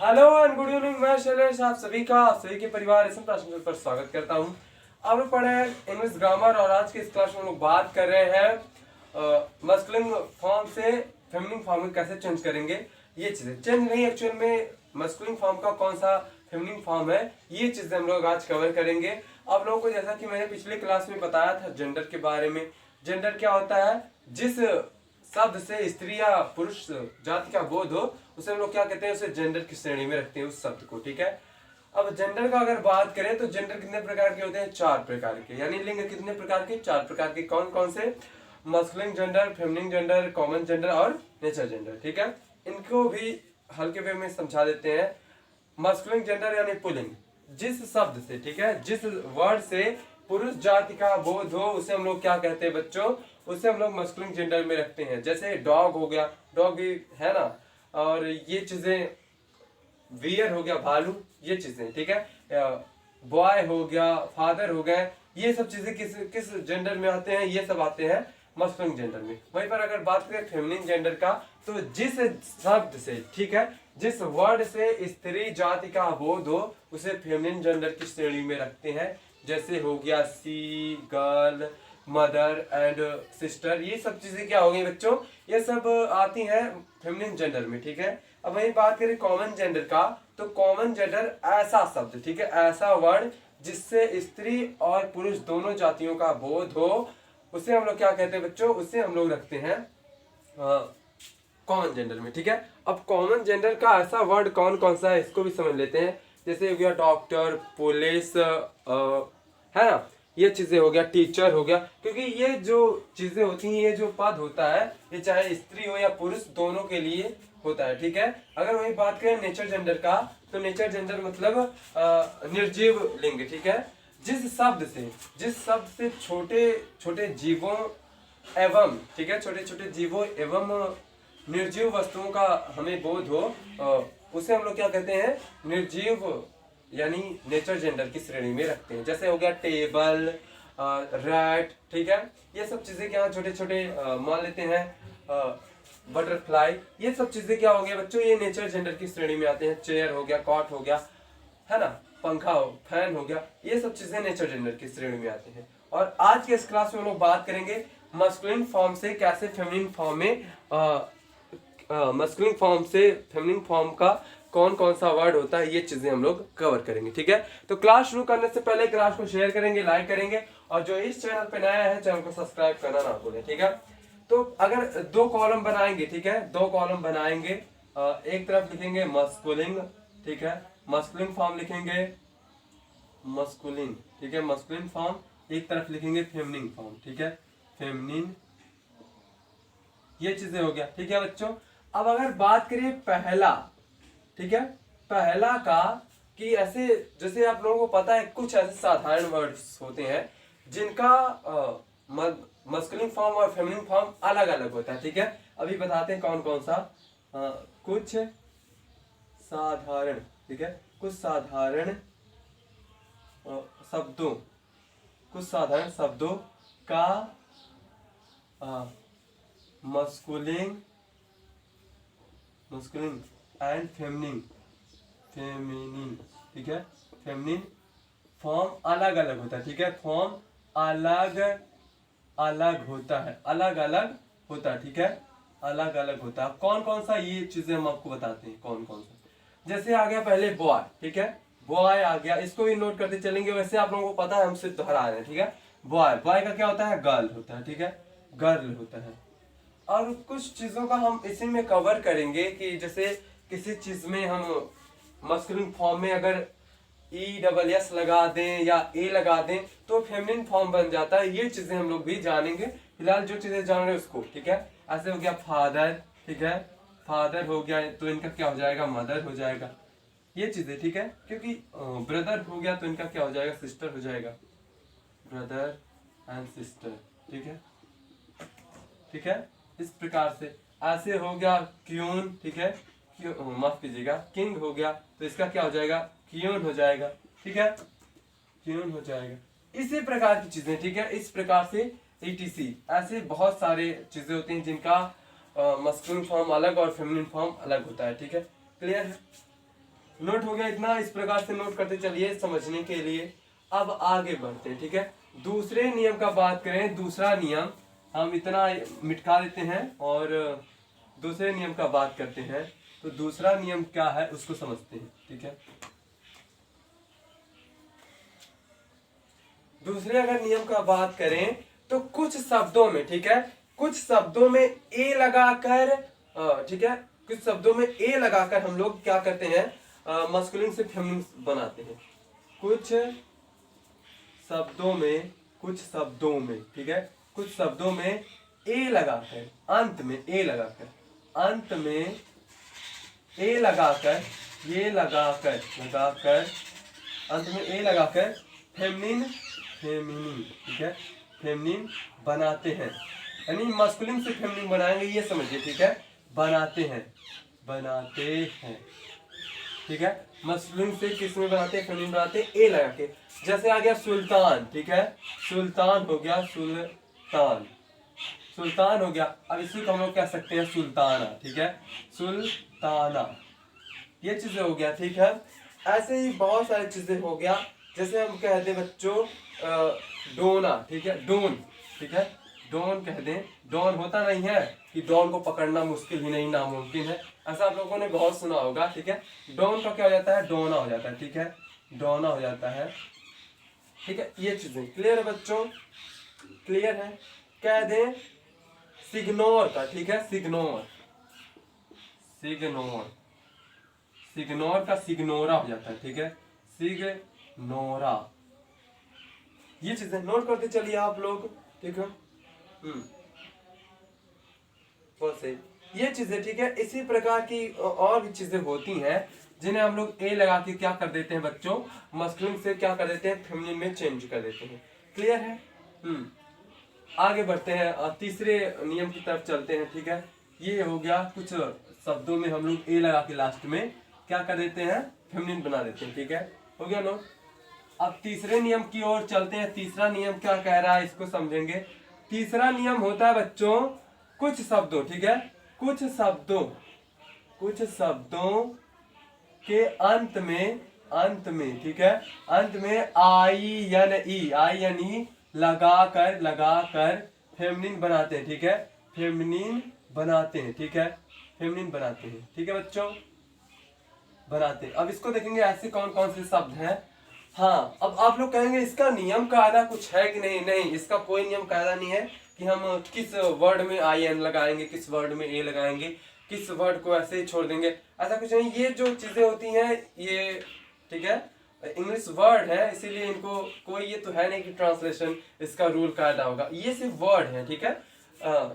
Hello and good evening. मैं शैलेश आप सभी के परिवार इसम क्लास पर स्वागत करता हूं। अब लोग पढ़े हैं इंग्लिश ग्रामर और आज के इस क्लास में हम लोग बात कर रहे हैं मस्कुलिन फॉर्म से फेमिनिन फॉर्म में कैसे चेंज करेंगे। ये चीजें चेंज नहीं, एक्चुअल में मस्कुलिन फॉर्म का कौन सा फेमिनिन फॉर्म है, ये चीजें हम लोग आज कवर करेंगे। आप लोगों को जैसा कि मैंने पिछले क्लास में बताया था जेंडर के बारे में। जेंडर क्या होता है? जिस शब्द से स्त्री या पुरुष जाति का बोध हो उसे हम लोग क्या कहते हैं, उसे जेंडर की श्रेणी में रखते हैं उस शब्द को। ठीक है। अब जेंडर का अगर बात करें तो जेंडर कितने प्रकार के होते हैं? 4 प्रकार के। यानी लिंग कितने प्रकार के? 4 प्रकार के। कौन कौन से? Masculine gender, feminine gender, common gender और नेचर जेंडर। ठीक है। इनको भी हल्के वे में समझा देते हैं। मस्कुलिन जेंडर यानी पुल्लिंग, जिस शब्द से, ठीक है, जिस वर्ड से पुरुष जाति का बोध हो उसे हम लोग क्या कहते हैं बच्चों? उसे हम लोग मस्कुलिन जेंडर में रखते हैं। जैसे डॉग हो गया, डॉग भी है ना, और ये चीजें, वियर हो गया, भालू, ये चीजें। ठीक है। बॉय हो गया, फादर हो गए, ये सब चीजें किस किस जेंडर में आते हैं? ये सब आते हैं मस्कुलिन जेंडर में। वहीं पर अगर बात करें फेमिनिन जेंडर का, तो जिस शब्द से, ठीक है, जिस वर्ड से स्त्री जाति का बोध हो उसे फेमिनिन जेंडर की श्रेणी में रखते हैं। जैसे हो गया सी, गर्ल, मदर एंड सिस्टर, ये सब चीजें क्या हो गई बच्चों? ये सब आती हैं फेमिनिन जेंडर में। ठीक है। अब वही बात करें कॉमन जेंडर का, तो कॉमन जेंडर ऐसा शब्द, ठीक है, ऐसा वर्ड जिससे स्त्री और पुरुष दोनों जातियों का बोध हो उसे हम लोग क्या कहते हैं बच्चों? उसे हम लोग रखते हैं कॉमन जेंडर में। ठीक है। अब कॉमन जेंडर का ऐसा वर्ड कौन कौन सा है इसको भी समझ लेते हैं। जैसे हो गया डॉक्टर, पुलिस, है ना, ये चीजें हो गया, टीचर हो गया। क्योंकि ये जो चीजें होती हैं, ये जो पद होता है, ये चाहे स्त्री हो या पुरुष दोनों के लिए होता है। ठीक है। अगर वही बात करें नेचर जेंडर का, तो नेचर जेंडर मतलब निर्जीव लिंग। ठीक है। जिस शब्द से छोटे छोटे जीवों एवं, ठीक है, छोटे छोटे जीवों एवं निर्जीव वस्तुओं का हमें बोध हो उसे हम लोग क्या कहते हैं? निर्जीव यानी नेचर जेंडर की श्रेणी में रखते हैं। जैसे हो गया टेबल, रैट, ठीक है, ये सब चीजें क्या छोटे छोटे मान लेते हैं, बटरफ्लाई, ये सब चीजें क्या हो गया बच्चों? ये नेचर जेंडर की श्रेणी में आते हैं। चेयर हो गया, कॉट हो गया, है ना, पंखा हो, फैन हो गया, ये सब चीजें नेचर जेंडर की श्रेणी में आते हैं। और आज के इस क्लास में हम लोग बात करेंगे मस्कुलिन फॉर्म से कैसे फेमिनिन फॉर्म में मस्कुलिन फॉर्म से फेमिनिन फॉर्म का कौन कौन सा वर्ड होता है, ये चीजें हम लोग कवर करेंगे। ठीक है। तो क्लास शुरू करने से पहले क्लास को शेयर करेंगे, लाइक करेंगे, और जो इस चैनल पे नया है चैनल को सब्सक्राइब करना ना भूलें। ठीक है। तो अगर 2 कॉलम बनाएंगे, ठीक है, 2 कॉलम बनाएंगे, एक तरफ लिखेंगे मस्कुलिन, ठीक है, मस्कुलिन फॉर्म लिखेंगे, मस्कुलिन, ठीक है, मस्कुलिन फॉर्म, एक तरफ लिखेंगे फेमिनिन फॉर्म, ठीक है, फेमिनिन, ये चीजें हो गया। ठीक है बच्चों। अब अगर बात करें पहला, ठीक है, पहला का, कि ऐसे जैसे आप लोगों को पता है कुछ ऐसे साधारण वर्ड्स होते हैं जिनका मस्कुलिन फॉर्म और फेमिनिन फॉर्म अलग अलग होता है। ठीक है। अभी बताते हैं कौन कौन सा। कुछ साधारण, ठीक है, कुछ साधारण शब्दों, कुछ साधारण शब्दों का मस्कुलिन एंड फेमिनिन, ठीक है, फेमिनिन फॉर्म अलग अलग होता है। ठीक है। फॉर्म अलग अलग होता है, अलग अलग होता है। ठीक है। अलग अलग होता है। कौन कौन सा, ये चीजें हम आपको बताते हैं कौन कौन सा। जैसे आ गया पहले बॉय, ठीक है, बॉय आ गया, इसको भी नोट करते चलेंगे। वैसे आप लोगों को पता है, हम सिर्फ दोहरा रहे हैं। ठीक है। बॉय, बॉय का क्या होता है? गर्ल होता है। ठीक है, गर्ल होता है। और कुछ चीजों का हम इसी में कवर करेंगे कि जैसे किसी चीज में हम मस्कुलिन फॉर्म में अगर ESS लगा दें या ए लगा दें तो फेमिनिन फॉर्म बन जाता है। ये चीजें हम लोग भी जानेंगे। फिलहाल जो चीजें जान रहे हैं उसको, ठीक है। ऐसे हो गया फादर, ठीक है, फादर हो गया तो इनका क्या हो जाएगा? मदर हो जाएगा, ये चीजें। ठीक है। क्योंकि ब्रदर हो गया तो इनका क्या हो जाएगा? सिस्टर हो जाएगा, ब्रदर एंड सिस्टर। ठीक है। ठीक है, इस प्रकार से। ऐसे हो गया क्यून, ठीक है, माफ कीजिएगा, किंग हो गया तो इसका क्या हो जाएगा? क्यून हो जाएगा। ठीक है, क्यून हो जाएगा। इसी प्रकार की चीजें, ठीक है, इस प्रकार से ETC, ऐसे बहुत सारे चीजें होती हैं जिनका मस्कुलिन फॉर्म अलग और फेमिनिन फॉर्म अलग होता है। ठीक है, क्लियर है? नोट हो गया इतना, इस प्रकार से नोट करते चलिए समझने के लिए। अब आगे बढ़ते हैं, ठीक है। दूसरे नियम का बात करें, दूसरा नियम हम इतना मिटका देते हैं और दूसरे नियम का बात करते हैं। तो दूसरा नियम क्या है उसको समझते हैं, ठीक है। दूसरे अगर नियम का बात करें तो कुछ शब्दों में, ठीक है, कुछ शब्दों में ए लगाकर, ठीक है, कुछ शब्दों में ए लगाकर हम लोग क्या करते हैं, मस्कुलिन से फेमिनिन बनाते हैं। कुछ शब्दों में, कुछ शब्दों में, ठीक है, कुछ शब्दों में ए लगाकर, अंत में ए लगाकर, अंत में ए लगाकर, ये लगाकर, लगाकर अंत में ए लगाकर फेमिनिन, फेमिनिन, ठीक है, फेमिनिन बनाते हैं। यानी मस्कुलिन से फेमिनिन बनाएंगे, ये समझिए, ठीक है। बनाते हैं, बनाते हैं, ठीक है। मस्कुलिन से किस में बनाते हैं, फेमिनिन बनाते हैं ए लगा के। जैसे आ गया सुल्तान, ठीक है, सुल्तान हो गया, सुल्तान, सुल्तान हो गया। अब इसी को हम लोग कह सकते हैं सुल्ताना, ठीक है, सुल्ताना, ये चीजें हो गया, ठीक है। ऐसे ही बहुत सारी चीजें हो गया। जैसे हम कह दें बच्चों डोना, ठीक है, डोन, ठीक है, डॉन कह दें। डॉन होता नहीं है कि डॉन को पकड़ना मुश्किल ही नहीं, नामुमकिन है, ऐसा आप लोगों ने बहुत सुना होगा, ठीक है। डॉन का क्या हो जाता है, डोना हो जाता है, ठीक है, डोना हो जाता है, ठीक है। ये चीजें क्लियर है बच्चों, क्लियर है। कह दें सिग्नोर का, ठीक है, सिग्नोर, सिग्नोर, सिग्नोर का सिग्नोरा हो जाता है, ठीक है, सिग्नोरा। ये चीजें नोट करते चलिए आप लोग, ठीक है। बहुत सही, ये चीजें, ठीक है। इसी प्रकार की और भी चीजें होती हैं जिन्हें हम लोग ए लगा के क्या कर देते हैं बच्चों, मस्कुलिन से क्या कर देते हैं, फेमिनिन में चेंज कर देते हैं। क्लियर है। आगे बढ़ते हैं, तीसरे नियम की तरफ चलते हैं, ठीक है। ये हो गया, कुछ शब्दों में हम लोग ए लगा के लास्ट में क्या कर देते हैं, फेमिनिन बना देते हैं, ठीक है, हो गया नो। अब तीसरे नियम की ओर चलते हैं। तीसरा नियम क्या कह रहा है इसको समझेंगे। तीसरा नियम होता है बच्चों, कुछ शब्दों, ठीक है, कुछ शब्दों, कुछ शब्दों के अंत में, अंत में, ठीक है, अंत में आई एन ई लगाकर, लगाकर फेमिनिन बनाते हैं, ठीक है, फेमिनिन बनाते हैं, ठीक है, फेमिनिन बनाते हैं, ठीक है बच्चों, बनाते हैं। अब इसको देखेंगे ऐसे कौन कौन से शब्द हैं। हाँ, अब आप लोग कहेंगे इसका नियम कायदा कुछ है कि नहीं। नहीं, इसका कोई नियम कायदा नहीं है कि हम किस वर्ड में आई एन लगाएंगे, किस वर्ड में ए लगाएंगे, किस वर्ड को ऐसे ही छोड़ देंगे, ऐसा कुछ नहीं। ये जो चीजें होती हैं ये, ठीक है, इंग्लिश वर्ड है, इसीलिए इनको कोई ये तो है नहीं कि ट्रांसलेशन इसका रूल कायदा होगा। ये सिर्फ वर्ड है, ठीक है,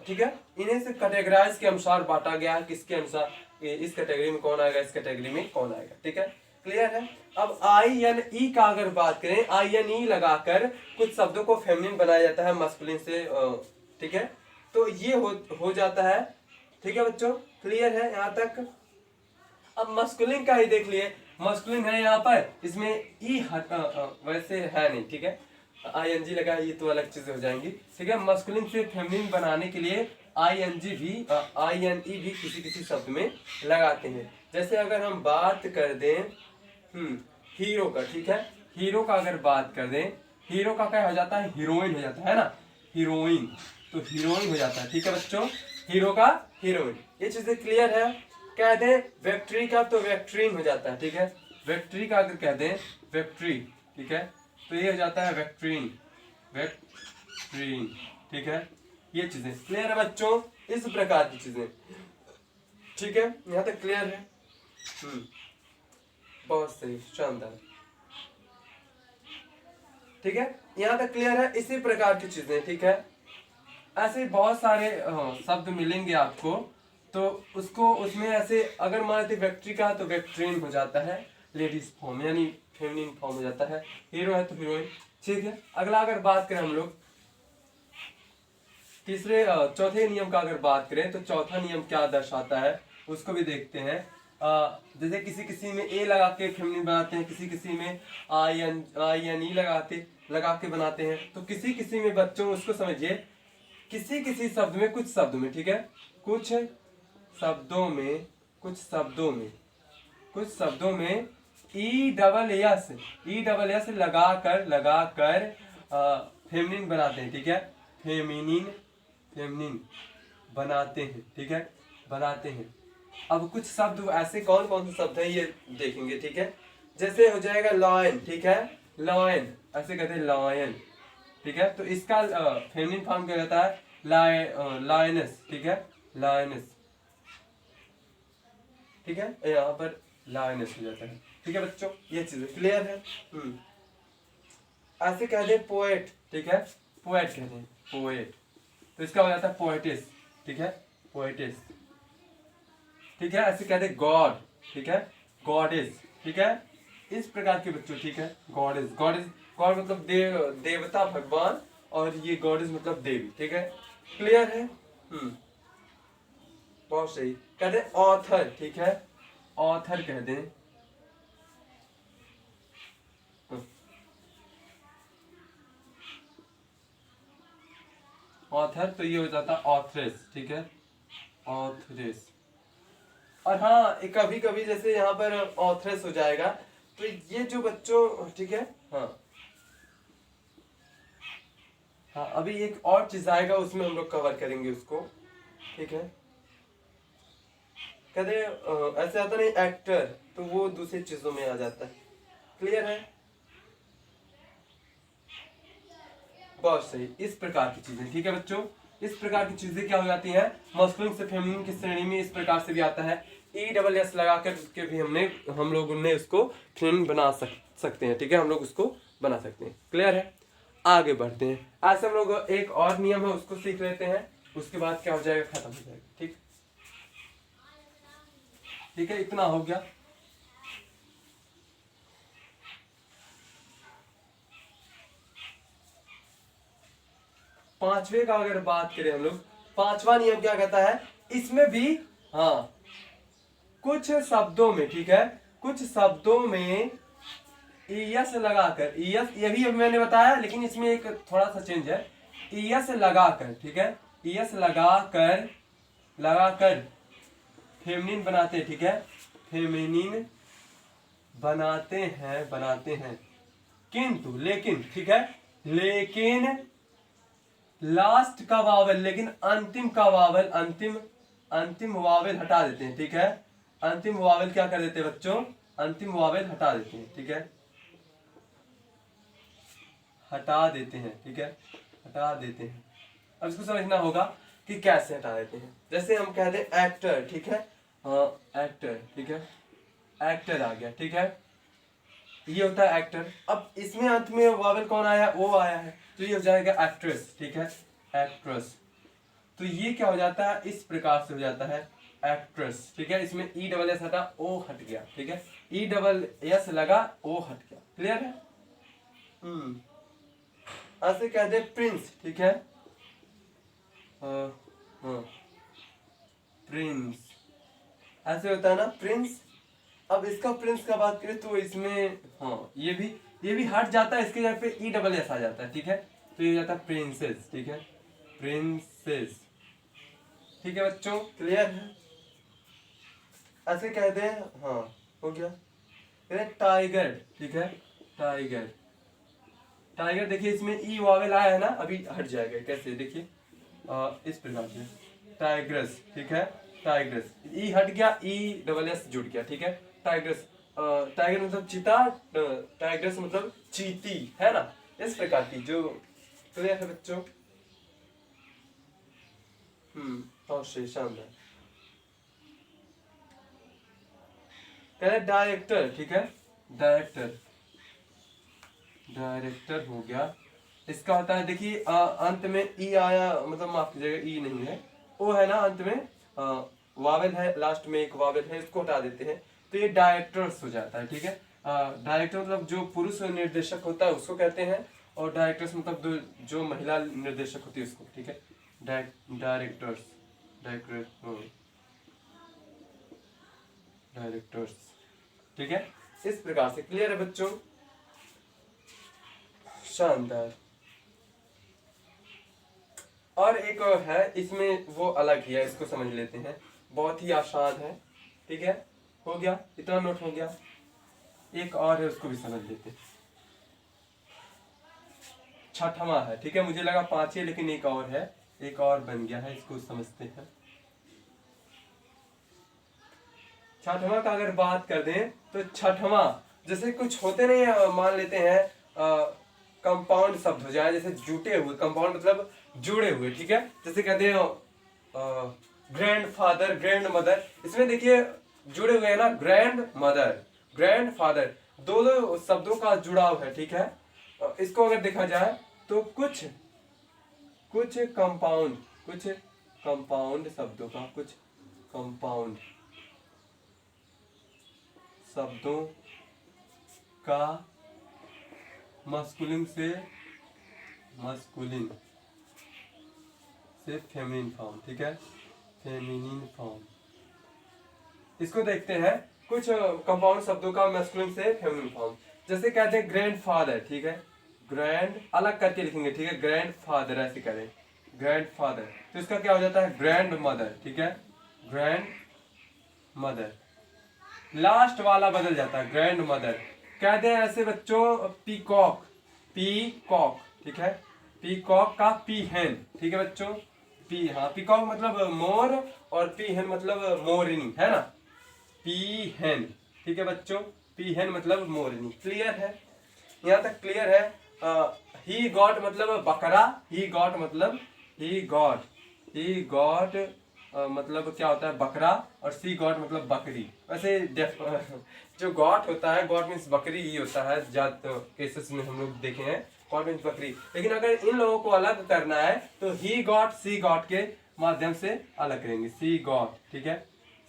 ठीक है। इन्हें सिर्फ कैटेगराइज के अनुसार बांटा गया है, किसके अनुसार, इस कैटेगरी में कौन आएगा, इस कैटेगरी में कौन आएगा, ठीक है, क्लियर है। अब आई एन ई का अगर बात करें, आई एन ई लगाकर कुछ शब्दों को फेमिनिन बनाया जाता है मस्कुलिन से, ठीक है, तो ये हो जाता है, ठीक है बच्चों, क्लियर है यहाँ तक। अब मस्कुलिन का ही देख लिए, मस्कुलिन है यहाँ पर, इसमें ई वैसे है नहीं, ठीक है, आई एन जी लगा, ये तो अलग चीजें हो जाएंगी, ठीक है। मस्कुलिन से फेमिनिन बनाने के लिए आई एन जी भी, आई एन ई भी किसी किसी शब्द में लगाते हैं। जैसे अगर हम बात कर दें हीरो का, ठीक है, हीरो का अगर बात कर दें, हीरो का क्या हो जाता है, हीरोइन हो जाता है ना, हीरोइन, तो हीरोइन हो जाता है, ठीक है बच्चों, हीरो का हीरोइन। ये चीजें क्लियर है। कह दें वेक्ट्री का तो वेक्ट्रीन हो जाता है, ठीक है, वेक्ट्री का अगर कह दें वेक्ट्री, ठीक है, तो ये हो जाता है वेक्ट्रीन, वेक्ट्रीन, ठीक है। ये चीजें क्लियर है बच्चों, इस प्रकार की चीजें, ठीक है, यहाँ तक क्लियर है। बहुत सही, शानदार, ठीक है, यहाँ तक क्लियर है। इसी प्रकार की चीजें, ठीक है, ऐसे बहुत सारे शब्द मिलेंगे आपको, तो उसको उसमें ऐसे अगर मान लेते वेक्ट्री का तो वेक्ट्रीन हो जाता है लेडीज फॉर्म, यानी फेमिनिन फॉर्म हो जाता है, हीरो है तो हीरोइन, ठीक है। अगला अगर बात करें हम लोग तीसरे चौथे नियम का अगर बात करें, तो चौथा नियम क्या दर्शाता है उसको भी देखते हैं। जैसे किसी किसी में ए लगा के फेमिनिन बनाते हैं, किसी किसी में आई एन ई लगा के बनाते हैं, तो किसी किसी में बच्चों उसको समझिए, किसी किसी शब्द में, कुछ शब्द में, ठीक है, कुछ शब्दों में, कुछ शब्दों में कुछ शब्दों में ई डबल एस लगाकर फेमिनिन बनाते हैं, ठीक है, फेमिनिन बनाते हैं, ठीक है, बनाते हैं। अब कुछ शब्द ऐसे कौन कौन से शब्द हैं ये देखेंगे, ठीक है। जैसे हो जाएगा लॉयन, ठीक है, लॉयन ऐसे कहते हैं लॉयन, ठीक है। तो इसका फेमिनिन फॉर्म क्या होता है, लायनस, ठीक है, लायनस, ठीक है, यहाँ पर लायनस हो जाता है, ठीक है बच्चों, ये चीजें क्लियर है। ऐसे कहते हैं पोएट, ठीक है, पोएट कहते हैं, पोएट, तो इसका हो जाता है पोएटिस, ठीक है, पोएटिस, ठीक है। ऐसे कहते हैं गॉड, ठीक है, गॉडेस, ठीक है, इस प्रकार के बच्चों, ठीक है, गॉडेस, गॉड मतलब देवता भगवान, और ये गॉडेस मतलब देवी, ठीक है, क्लियर है। बहुत सही। कहते हैं ऑथर, ठीक है, ऑथर कहते हैं, ऑथर, तो ये हो जाता है ऑथरेस, ठीक है, ऑथरेस। और हाँ, कभी कभी जैसे यहाँ पर ऑथरेस हो जाएगा, तो ये जो बच्चों, ठीक है, हाँ हाँ, अभी एक और चीज आएगा, उसमें हम लोग कवर करेंगे उसको, ठीक है। कहते ऐसे आता नहीं एक्टर, तो वो दूसरी चीजों में आ जाता है, क्लियर है। बहुत सही, इस प्रकार की चीजें, ठीक है बच्चों, इस प्रकार की चीजें क्या हो जाती हैं, मस्कुलिन से फेमिनिन की श्रेणी में इस प्रकार से भी आता है। ई लगाकर के भी हम लोग ने उसको फेमिनिन बना सकते हैं, ठीक है, हम लोग उसको बना सकते हैं, क्लियर है। आगे बढ़ते हैं, ऐसे हम लोग एक और नियम है उसको सीख लेते हैं, उसके बाद क्या हो जाएगा, खत्म हो जाएगा, ठीक, ठीक है, इतना हो गया। पांचवे का अगर बात करें हम लोग, पांचवा नियम क्या कहता है, इसमें भी हाँ कुछ शब्दों में, ठीक है, कुछ शब्दों में ईएस लगाकर, ईएस ये भी अभी मैंने बताया, लेकिन इसमें एक थोड़ा सा चेंज है, ईएस लगाकर, ठीक है, ईएस लगाकर फेमिनिन बनाते हैं, ठीक है, फेमिनिन बनाते हैं, किंतु लेकिन, ठीक है, लेकिन लास्ट का वावल, लेकिन अंतिम का वावल, अंतिम वावल हटा देते हैं, ठीक है, अंतिम वावल क्या कर देते हैं बच्चों, अंतिम वावल हटा देते हैं, ठीक है, हटा देते हैं, ठीक है, हटा देते हैं। अब इसको समझना होगा कि कैसे हटा देते हैं। जैसे हम कहते हैं एक्टर, ठीक है, एक्टर, ठीक है, एक्टर आ गया, ठीक है, ये होता है एक्टर। अब इसमें अंत में वावल कौन आया, ओ आया है, तो ये हो जाएगा एक्ट्रेस, ठीक है, एक्ट्रेस। तो ये क्या हो जाता है, इस प्रकार से हो जाता है एक्ट्रेस, ठीक है, इसमें ई डबल एस हटा, ओ हट गया, ठीक है, ई डबल एस लगा, ओ हट गया, क्लियर है। ऐसे कहते हैं प्रिंस, ठीक है, प्रिंस ऐसे होता है ना, प्रिंस। अब इसका प्रिंस का बात करें तो इसमें हाँ ये भी हट जाता है, इसके जगह पे ई डबल एस आ जाता है, ठीक है, तो ये हो जाता है प्रिंसेस, ठीक है, प्रिंसेस, ठीक है बच्चों, क्लियर है। ऐसे कहते हैं, हाँ हो गया, कहते हैं टाइगर, ठीक है, टाइगर, टाइगर देखिए इसमें ई वावेल आया है ना, अभी हट जाएगा, कैसे देखिए, इस प्रकार से टाइग्रस, ठीक है, टाइग्रस, ई हट गया, ई डबल एस जुड़ गया, ठीक है, टाइग्रस, टाइगर मतलब चीता, टाइग्रस मतलब चीती, है ना, इस प्रकार की जो, क्लियर है बच्चों। बहुत सही, शानदार। कह रहे डायरेक्टर, ठीक है, डायरेक्टर, डायरेक्टर हो गया। इसका होता है देखिए अंत में ई आया, मतलब माफ कीजिएगा ई नहीं है, ओ है ना अंत में, वावेल है, लास्ट में एक वावेल है, इसको हटा देते हैं, तो ये डायरेक्टर्स हो जाता है, ठीक है। डायरेक्टर मतलब जो पुरुष निर्देशक होता है उसको कहते हैं, और डायरेक्टर्स मतलब जो महिला निर्देशक होती है उसको, ठीक है, डायरेक्टर्स, डायरेक्टर्स, ठीक है, इस प्रकार से, क्लियर है बच्चों, शानदार। और एक है इसमें, वो अलग ही है, इसको समझ लेते हैं, बहुत ही आसान है, ठीक है, हो गया, इतना नोट हो गया। एक और है, उसको भी समझ लेते। छठवां है, ठीक है, मुझे लगा 5 ही, लेकिन एक और है, एक और बन गया है, इसको समझते हैं। छठवां का अगर बात कर दें तो छठवां, जैसे कुछ होते नहीं मान लेते हैं कंपाउंड शब्द हो जाए, जैसे जुटे हुए, कंपाउंड मतलब जुड़े हुए, ठीक है, जैसे कहते हैं ग्रैंड फादर, ग्रैंड मदर, इसमें देखिए जुड़े हुए हैं ना, ग्रैंड मदर, ग्रैंड फादर, दो दो शब्दों का जुड़ाव है, ठीक है। इसको अगर देखा जाए तो कुछ कुछ कंपाउंड, कुछ कंपाउंड शब्दों का, कुछ कंपाउंड शब्दों का मस्कुलिन से फेमिनिन फॉर्म, ठीक है, फेमिनिन फॉर्म। इसको देखते हैं, कुछ कंपाउंड शब्दों का मस्कुलिन से फेमिनिन फॉर्म, जैसे कहते हैं ग्रैंड फादर, ठीक है, ग्रैंड अलग करके लिखेंगे, ठीक है, ग्रैंड फादर ऐसे करें, ग्रैंड फादर, तो इसका क्या हो जाता है, ग्रैंड मदर, ठीक है, ग्रैंड मदर, लास्ट वाला बदल जाता है, ग्रैंड मदर। कहते हैं ऐसे बच्चों, पीकॉक, पीकॉक, ठीक है, पीकॉक का पीहेन, ठीक है बच्चों, पी, हाँ, पीकॉक मतलब मोर, और पीहेन मतलब मोरनी, है ना, पीहेन, ठीक है बच्चों, पीहेन मतलब मोरनी। क्लियर है, यहाँ तक क्लियर है। ही गॉट मतलब बकरा, ही गॉट मतलब ही गॉट मतलब क्या होता है, बकरा, और सी गॉट मतलब बकरी। वैसे जो गॉट होता है, गॉट मीन्स बकरी ही होता है, ज्यादा केसेस में हम लोग देखे हैं गॉट मीन्स बकरी, लेकिन अगर इन लोगों को अलग करना है तो ही गॉट सी गॉट के माध्यम से अलग करेंगे, सी गॉट, ठीक है,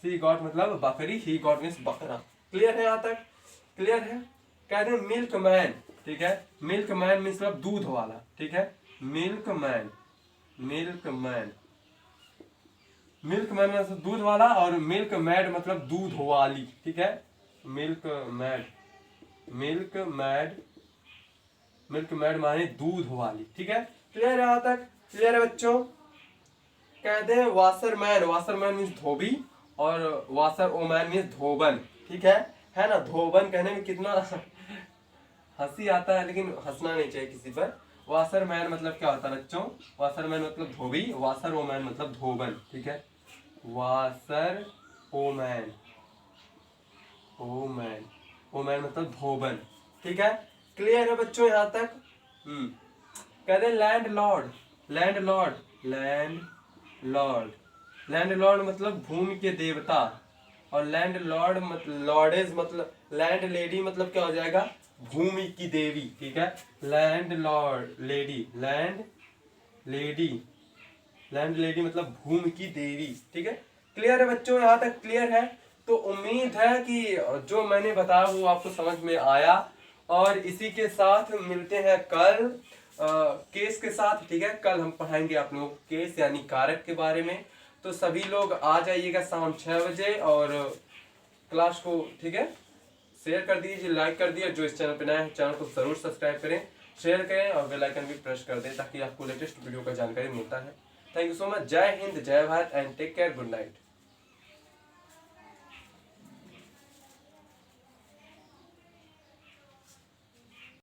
सी गॉट मतलब बकरी, ही गॉट मीन्स बकरा। क्लियर है, यहाँ तक क्लियर है। कहते हैं मिल्क मैन, ठीक है, मिल्क मैन मीन्स मतलब दूध वाला, ठीक है, milk man, milk man, milk man मतलब दूध वाला, और मिल्क मैड मतलब दूध वाली, ठीक है, milk mad, milk mad, milk mad माने दूध वाली, ठीक है। क्लियर है, यहाँ तक क्लियर है बच्चों। कहते हैं वाशरमैन, वाशरमैन मीन्स धोबी, और वाशर ओमैन मीन्स धोबन, ठीक है ना, धोबन कहने में कितना हंसी आता है, लेकिन हंसना नहीं चाहिए किसी पर। वाशरमैन मतलब क्या होता है बच्चों, वाशरमैन मतलब धोबी, वाशर ओमैन मतलब धोबन, ठीक है, वाशर ओमैन, ओमैन, ओमैन मतलब धोबन, ठीक है। क्लियर है बच्चों यहाँ तक। कहते हैं land Lord, land Lord, land Lord, land Lord मतलब भूमि के देवता, और लैंड लॉर्ड मतलब लॉर्डेज मतलब लैंड लेडी मतलब क्या हो जाएगा, भूमि की देवी, ठीक है, land Lord lady, land lady, land lady मतलब भूमि की देवी, ठीक है। क्लियर है बच्चों, यहाँ तक क्लियर है। तो उम्मीद है कि जो मैंने बताया वो आपको समझ में आया, और इसी के साथ मिलते हैं कल केस के साथ, ठीक है। कल हम पढ़ाएंगे आप लोगों को केस यानी कारक के बारे में। तो सभी लोग आ जाइएगा शाम 6 बजे, और क्लास को, ठीक है, शेयर कर दीजिए, लाइक कर दिए, जो इस चैनल पे नए हैं चैनल को जरूर सब्सक्राइब करें, शेयर करें, और बेल आइकन भी प्रेस कर दें, ताकि आपको लेटेस्ट वीडियो का जानकारी मिलता है। Thank you so much. जय हिंद, जय Bharat, and take care, good night.